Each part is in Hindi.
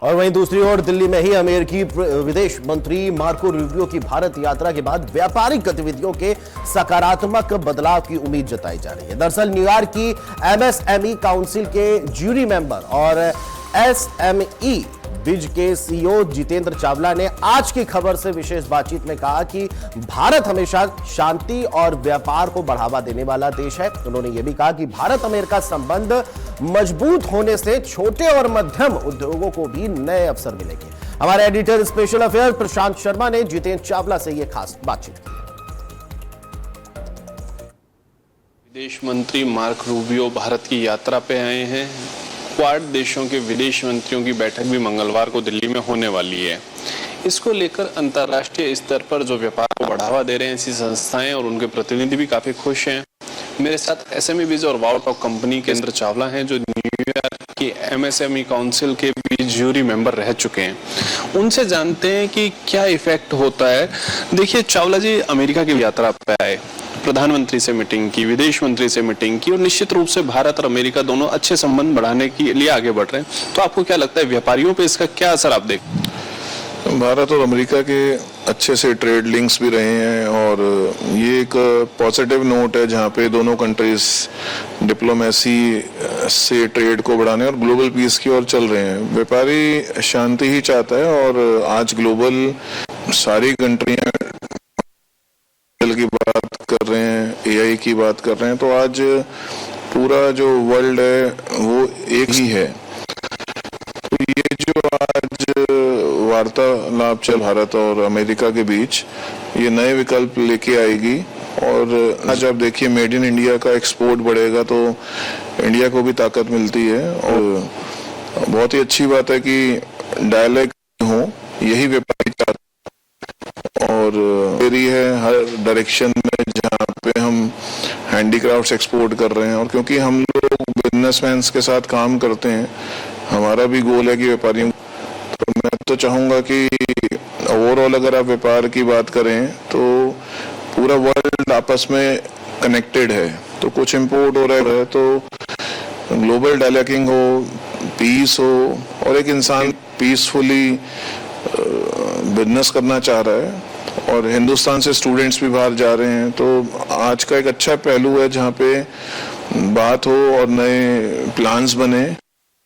और वहीं दूसरी ओर दिल्ली में ही अमेरिकी विदेश मंत्री मार्को रूबियो की भारत यात्रा के बाद व्यापारिक गतिविधियों के सकारात्मक बदलाव की उम्मीद जताई जा रही है। दरअसल न्यूयॉर्क की एमएसएमई काउंसिल के जूरी मेंबर और एसएमई बिज के सीईओ जितेंद्र चावला ने आज की खबर से विशेष बातचीत में कहा कि भारत हमेशा शांति और व्यापार को बढ़ावा देने वाला देश है। उन्होंने यह भी कहा कि भारत अमेरिका संबंध मजबूत होने से छोटे और मध्यम उद्योगों को भी नए अवसर मिलेंगे। हमारे एडिटर स्पेशल अफेयर प्रशांत शर्मा ने जितेंद्र चावला से यह खास बातचीत की। विदेश मंत्री मार्क रूबियो भारत की यात्रा पे आए हैं। क्वाड देशों के विदेश मंत्रियों की बैठक भी मंगलवार को दिल्ली में होने वाली है। इसको लेकर अंतर्राष्ट्रीय स्तर पर जो व्यापार को बढ़ावा दे रहे हैं ऐसी संस्थाएं और उनके प्रतिनिधि भी काफी खुश हैं। मेरे साथ एसएमई बिज और वाउ टॉक कंपनी के जितेंद्र चावला हैं जो न्यूयॉर्क की एमएसएमई काउंसिल के भी ज्यूरी मेंबर रह चुके हैं। उनसे जानते हैं कि क्या इफेक्ट होता है। देखिए चावला जी, अमेरिका की यात्रा पे आए, प्रधानमंत्री से मीटिंग की, विदेश मंत्री से मीटिंग की और निश्चित रूप से भारत और अमेरिका दोनों अच्छे संबंध बढ़ाने के लिए आगे बढ़ रहे हैं। तो आपको क्या लगता है व्यापारियों पे इसका क्या असर आप देख? भारत और अमेरिका के अच्छे से ट्रेड लिंक्स भी रहे हैं और ये एक पॉजिटिव नोट है जहाँ पे दोनों कंट्रीज डिप्लोमेसी से ट्रेड को बढ़ाने और ग्लोबल पीस की ओर चल रहे हैं। व्यापारी शांति ही चाहता है और आज ग्लोबल सारी कंट्रियां की बात कर रहे हैं, एआई की बात कर रहे हैं, तो आज पूरा जो वर्ल्ड है वो एक ही है। तो ये जो आज वार्तालाप चल भारत और अमेरिका के बीच, ये नए विकल्प लेके आएगी और आज आप देखिए मेड इन इंडिया का एक्सपोर्ट बढ़ेगा तो इंडिया को भी ताकत मिलती है। और बहुत ही अच्छी बात है कि डायलॉग हो, यही व्यापारी चाहते और मेरी है हर डायरेक्शन में जहाँ पे हम हैंडीक्राफ्ट्स एक्सपोर्ट कर रहे हैं। और क्योंकि हम लोग बिजनेसमैन के साथ काम करते हैं, हमारा भी गोल है कि व्यापारियों, तो मैं तो चाहूँगा कि ओवरऑल अगर आप व्यापार की बात करें तो पूरा वर्ल्ड आपस में कनेक्टेड है। तो कुछ इंपोर्ट हो रहा है तो ग्लोबल डायलॉगिंग हो, पीस हो और एक इंसान पीसफुली बिजनेस करना चाह रहा है और हिंदुस्तान से स्टूडेंट्स भी बाहर जा रहे हैं। तो आज का एक अच्छा पहलू है जहाँ पे बात हो और नए प्लान्स बने,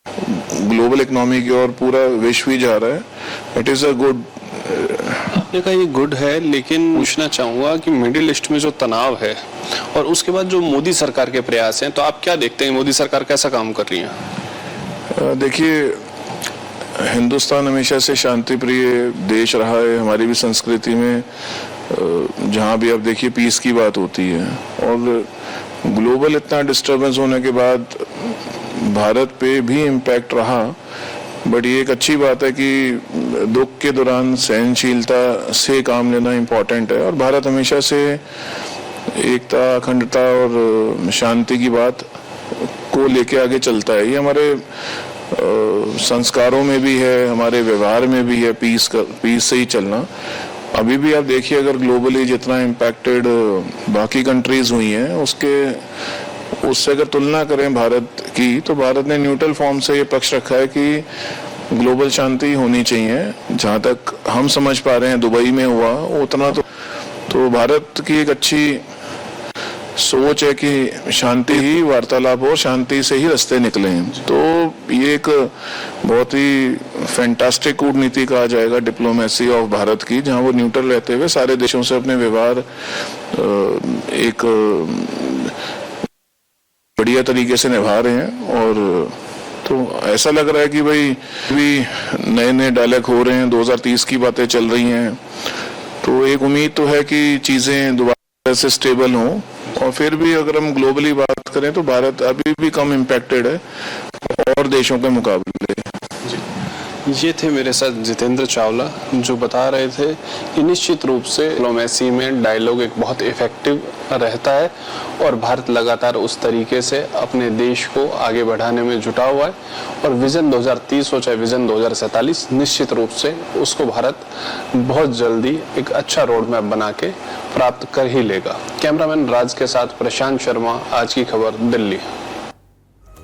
ग्लोबल इकोनॉमी की ओर पूरा विश्व ही जा रहा है। It is a good. आपने कहा ये गुड है, लेकिन पूछना चाहूंगा कि मिडिल ईस्ट में जो तनाव है और उसके बाद जो मोदी सरकार के प्रयास हैं, तो आप क्या देखते हैं मोदी सरकार कैसा काम कर रही है? देखिए, हिंदुस्तान हमेशा से शांति प्रिय देश रहा है। हमारी भी संस्कृति में जहाँ भी आप देखिए पीस की बात होती है और ग्लोबल इतना डिस्टर्बेंस होने के बाद भारत पे भी इम्पैक्ट रहा। बट ये एक अच्छी बात है कि दुख के दौरान सहनशीलता से काम लेना इम्पोर्टेंट है और भारत हमेशा से एकता, अखंडता और शांति की बात को लेके आगे चलता है। ये हमारे संस्कारों में भी है, हमारे व्यवहार में भी है, पीस से ही चलना। अभी भी आप देखिए अगर ग्लोबली जितना इम्पैक्टेड बाकी कंट्रीज हुई हैं उससे अगर तुलना करें भारत की, तो भारत ने न्यूट्रल फॉर्म से ये पक्ष रखा है कि ग्लोबल शांति होनी चाहिए। जहाँ तक हम समझ पा रहे हैं दुबई में हुआ उतना तो भारत की एक अच्छी सोच है कि शांति ही वार्तालाप हो, शांति से ही रास्ते निकले हैं। तो ये एक बहुत ही फैंटास्टिक कूटनीति कहा जाएगा डिप्लोमेसी ऑफ भारत की, जहां वो न्यूट्रल रहते हुए सारे देशों से अपने व्यवहार एक बढ़िया तरीके से निभा रहे हैं। और तो ऐसा लग रहा है कि भाई भी नए नए डायलॉग हो रहे हैं, 2030 की बातें चल रही हैं, तो एक उम्मीद तो है कि चीजें दोबारा से स्टेबल हों। और फिर भी अगर हम ग्लोबली बात करें तो भारत अभी भी कम इम्पैक्टेड है और देशों के मुकाबले। ये थे मेरे साथ जितेंद्र चावला जो बता रहे थे कि निश्चित रूप से डिप्लोमेसी में डायलॉग एक बहुत इफेक्टिव रहता है और भारत लगातार उस तरीके से अपने देश को आगे बढ़ाने में जुटा हुआ है। और विजन 2030 हो चाहे विजन 2047, निश्चित रूप से उसको भारत बहुत जल्दी एक अच्छा रोड मैप बना के प्राप्त कर ही लेगा। कैमरामैन राज के साथ प्रशांत शर्मा, आज की खबर, दिल्ली।